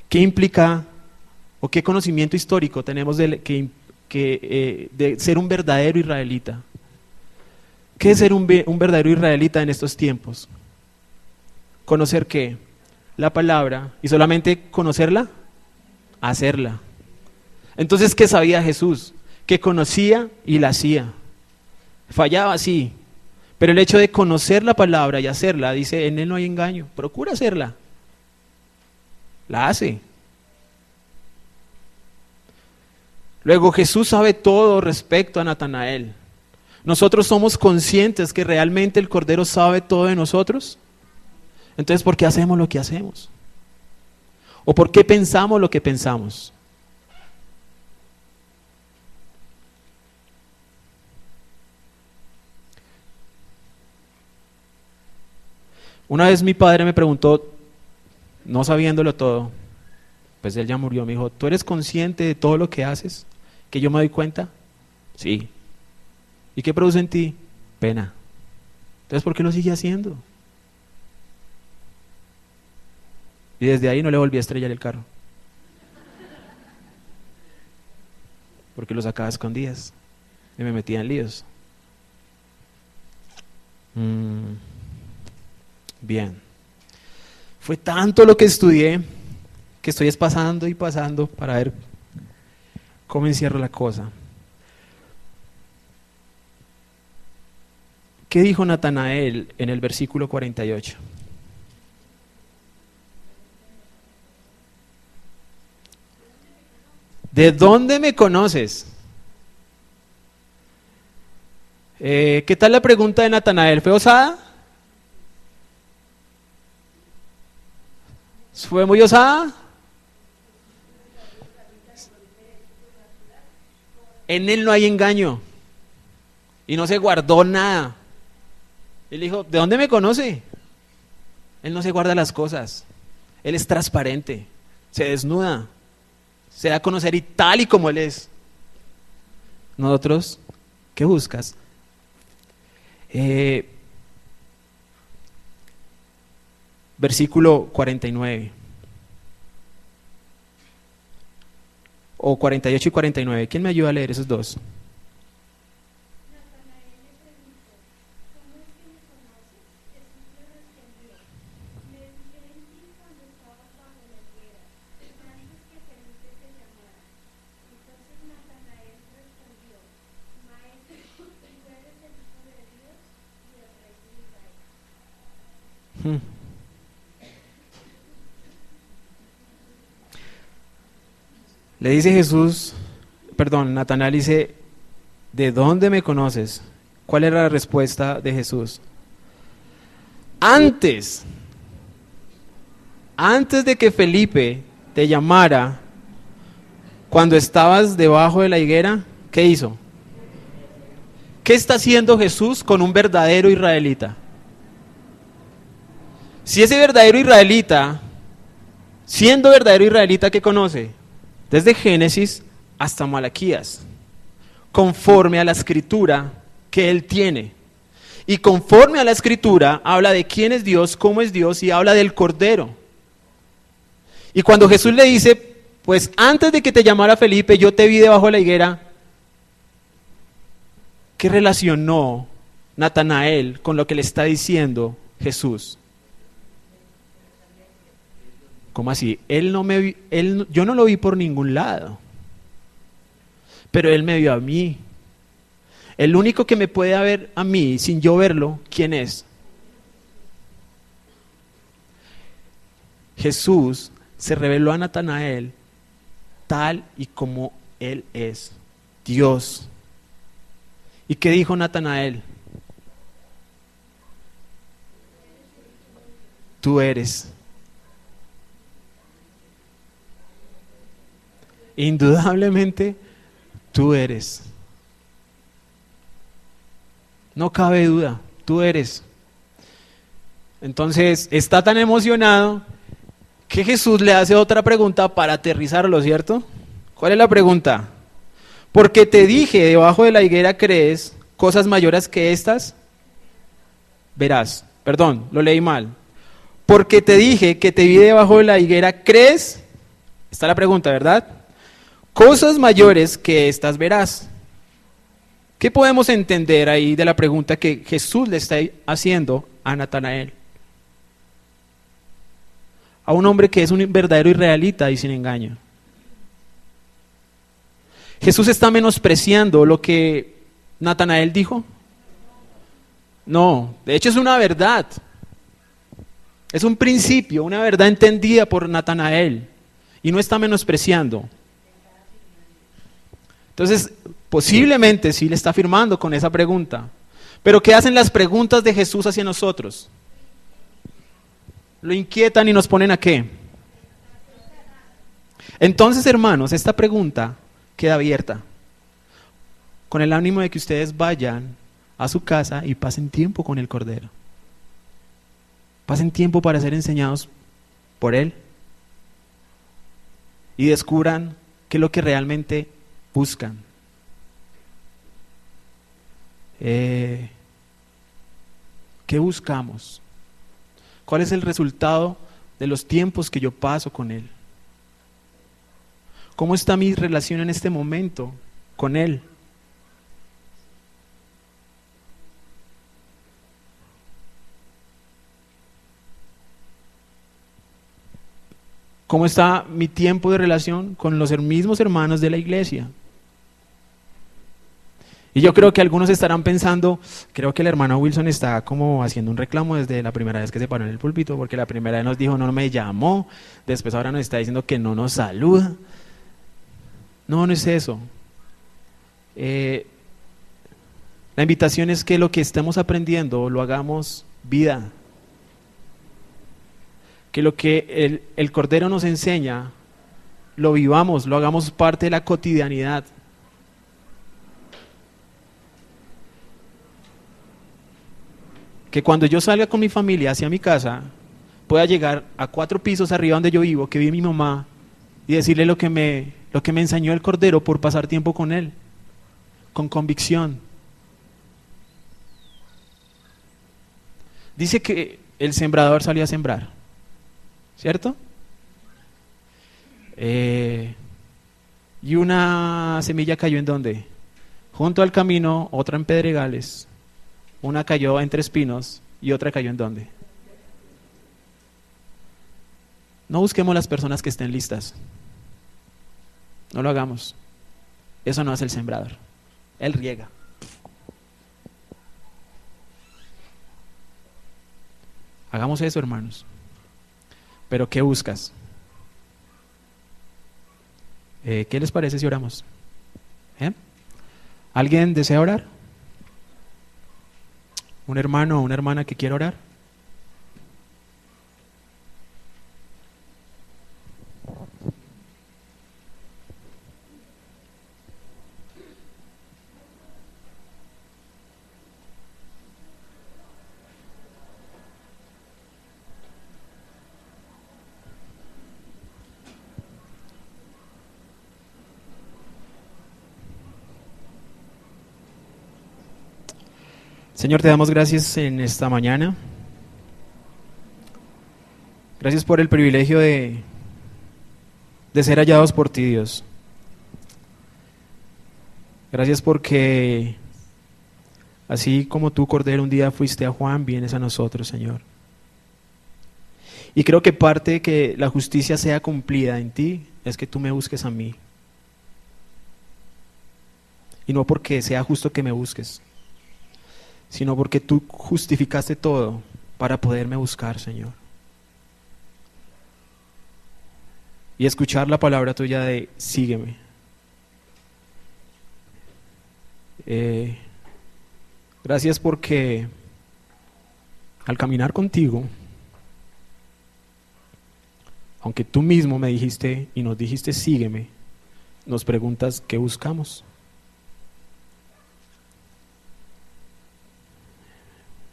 ¿Qué implica o qué conocimiento histórico tenemos de ser un verdadero israelita? ¿Qué es ser un verdadero israelita en estos tiempos? ¿Conocer qué? La palabra, y solamente conocerla, hacerla. Entonces, ¿qué sabía Jesús? Que conocía y la hacía. Fallaba, sí, pero el hecho de conocer la palabra y hacerla, dice, en él no hay engaño. Procura hacerla. La hace. Luego, Jesús sabe todo respecto a Natanael. ¿Nosotros somos conscientes que realmente el Cordero sabe todo de nosotros? Entonces, ¿por qué hacemos lo que hacemos? ¿O por qué pensamos lo que pensamos? Una vez mi padre me preguntó, no sabiéndolo todo, pues él ya murió, me dijo, ¿tú eres consciente de todo lo que haces? ¿Que yo me doy cuenta? Sí. ¿Y qué produce en ti? Pena. Entonces, ¿por qué lo sigue haciendo? Y desde ahí no le volví a estrellar el carro. Porque lo sacaba a escondidas y me metía en líos. Bien. Fue tanto lo que estudié que estoy pasando y pasando para ver cómo encierro la cosa. ¿Qué dijo Natanael en el versículo 48? ¿De dónde me conoces? ¿Qué tal la pregunta de Natanael? ¿Fue osada? ¿Fue muy osada? En él no hay engaño. Y no se guardó nada. Él dijo, ¿de dónde me conoce? Él no se guarda las cosas. Él es transparente. Se desnuda. Se da a conocer y tal y como él es. Nosotros, ¿qué buscas? Versículo 49. O 48 y 49. ¿Quién me ayuda a leer esos dos? Le dice Jesús, perdón, Natanael dice, ¿de dónde me conoces? ¿Cuál era la respuesta de Jesús? Antes de que Felipe te llamara, cuando estabas debajo de la higuera, ¿qué hizo? ¿Qué está haciendo Jesús con un verdadero israelita? Si ese verdadero israelita, siendo verdadero israelita, ¿qué conoce? Desde Génesis hasta Malaquías, conforme a la escritura que él tiene. Y conforme a la escritura habla de quién es Dios, cómo es Dios y habla del Cordero. Y cuando Jesús le dice, pues antes de que te llamara Felipe, yo te vi debajo de la higuera, ¿qué relacionó Natanael con lo que le está diciendo Jesús? ¿Cómo así? Yo no lo vi por ningún lado, pero él me vio a mí. El único que me puede ver a mí sin yo verlo, ¿quién es? Jesús se reveló a Natanael tal y como él es, Dios. ¿Y qué dijo Natanael? Tú eres. Indudablemente, tú eres. No cabe duda, tú eres. Entonces, está tan emocionado que Jesús le hace otra pregunta para aterrizarlo, ¿cierto? ¿Cuál es la pregunta? Porque te dije, debajo de la higuera crees, cosas mayores que estas verás. Perdón, lo leí mal. Porque te dije que te vi debajo de la higuera, ¿crees? Está la pregunta, ¿verdad? Cosas mayores que estas verás. ¿Qué podemos entender ahí de la pregunta que Jesús le está haciendo a Natanael? A un hombre que es un verdadero israelita y sin engaño. ¿Jesús está menospreciando lo que Natanael dijo? No, de hecho es una verdad. Es un principio, una verdad entendida por Natanael. Y no está menospreciando. Entonces, posiblemente sí le está afirmando con esa pregunta. Pero ¿qué hacen las preguntas de Jesús hacia nosotros? Lo inquietan y nos ponen a qué. Entonces, hermanos, esta pregunta queda abierta, con el ánimo de que ustedes vayan a su casa y pasen tiempo con el Cordero. Pasen tiempo para ser enseñados por Él y descubran qué es lo que realmente buscan. ¿Qué buscamos? ¿Cuál es el resultado de los tiempos que yo paso con Él. ¿Cómo está mi relación en este momento con Él? ¿Cómo está mi tiempo de relación con los mismos hermanos de la iglesia? Y yo creo que algunos estarán pensando, creo que el hermano Wilson está como haciendo un reclamo desde la primera vez que se paró en el púlpito, porque la primera vez nos dijo no me llamó, después ahora nos está diciendo que no nos saluda. No, no es eso. La invitación es que lo que estemos aprendiendo lo hagamos vida. Que lo que el Cordero nos enseña, lo vivamos, lo hagamos parte de la cotidianidad. Que cuando yo salga con mi familia hacia mi casa, pueda llegar a 4 pisos arriba donde yo vivo, que vive mi mamá, y decirle lo que me enseñó el Cordero por pasar tiempo con Él, con convicción. Dice que el sembrador salió a sembrar, ¿cierto? Y una semilla cayó ¿en dónde? Junto al camino, otra en pedregales, una cayó entre espinos y otra cayó ¿en dónde? No busquemos las personas que estén listas. No lo hagamos. Eso no hace el sembrador. Él riega. Hagamos eso, hermanos. Pero ¿qué buscas? ¿Qué les parece si oramos? ¿Alguien desea orar? ¿Un hermano o una hermana que quiera orar? Señor, te damos gracias en esta mañana. Gracias por el privilegio de ser hallados por ti, Dios. Gracias porque así como tú, Cordero, un día fuiste a Juan, vienes a nosotros, Señor. Y creo que parte de que la justicia sea cumplida en ti es que tú me busques a mí. Y no porque sea justo que me busques, sino porque tú justificaste todo para poderme buscar, Señor. Y escuchar la palabra tuya de sígueme. Gracias porque al caminar contigo, aunque tú mismo me dijiste y nos dijiste sígueme, nos preguntas qué buscamos.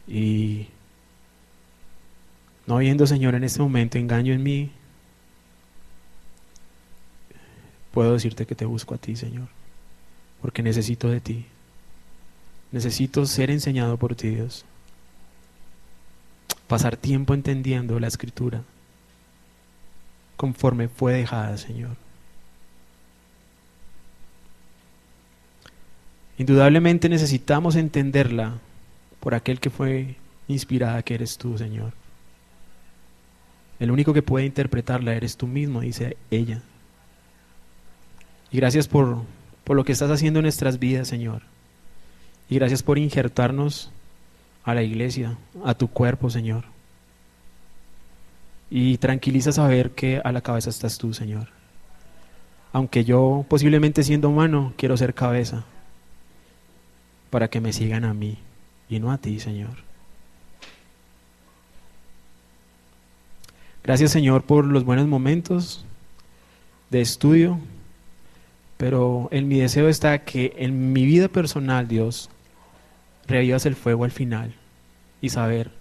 Y no viendo, Señor, en este momento engaño en mí, puedo decirte que te busco a ti, Señor, porque necesito de ti. Necesito ser enseñado por ti, Dios. Pasar tiempo entendiendo la Escritura conforme fue dejada, Señor. Indudablemente necesitamos entenderla por aquel que fue inspirada, que eres tú, Señor. El único que puede interpretarla eres tú mismo, dice ella. Y gracias por lo que estás haciendo en nuestras vidas, Señor. Y gracias por injertarnos a la iglesia, a tu cuerpo, Señor. Y tranquiliza saber que a la cabeza estás tú, Señor. Aunque yo, posiblemente siendo humano, quiero ser cabeza, para que me sigan a mí y no a ti, Señor. Gracias, Señor, por los buenos momentos de estudio, pero en mi deseo está que en mi vida personal, Dios, revivas el fuego al final y saber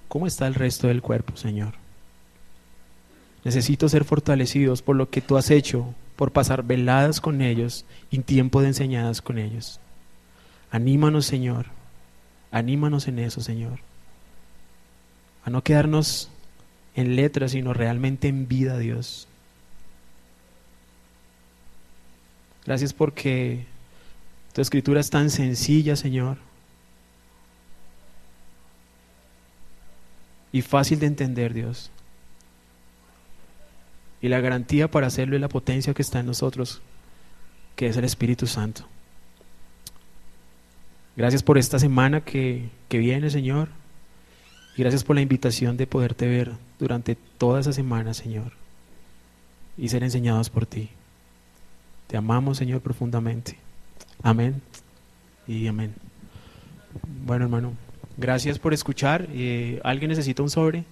cómo está el resto del cuerpo, Señor. Necesito ser fortalecidos por lo que tú has hecho, por pasar veladas con ellos y tiempo de enseñadas con ellos. Anímanos, Señor. Anímanos en eso, Señor, a no quedarnos en letras, sino realmente en vida, Dios. Gracias porque tu escritura es tan sencilla, Señor, y fácil de entender, Dios. Y la garantía para hacerlo es la potencia que está en nosotros, que es el Espíritu Santo. Gracias por esta semana que viene, Señor. Y gracias por la invitación de poderte ver durante toda esa semana, Señor, y ser enseñados por ti. Te amamos, Señor, profundamente. Amén y amén. Bueno, hermano, gracias por escuchar. ¿Alguien necesita un sobre?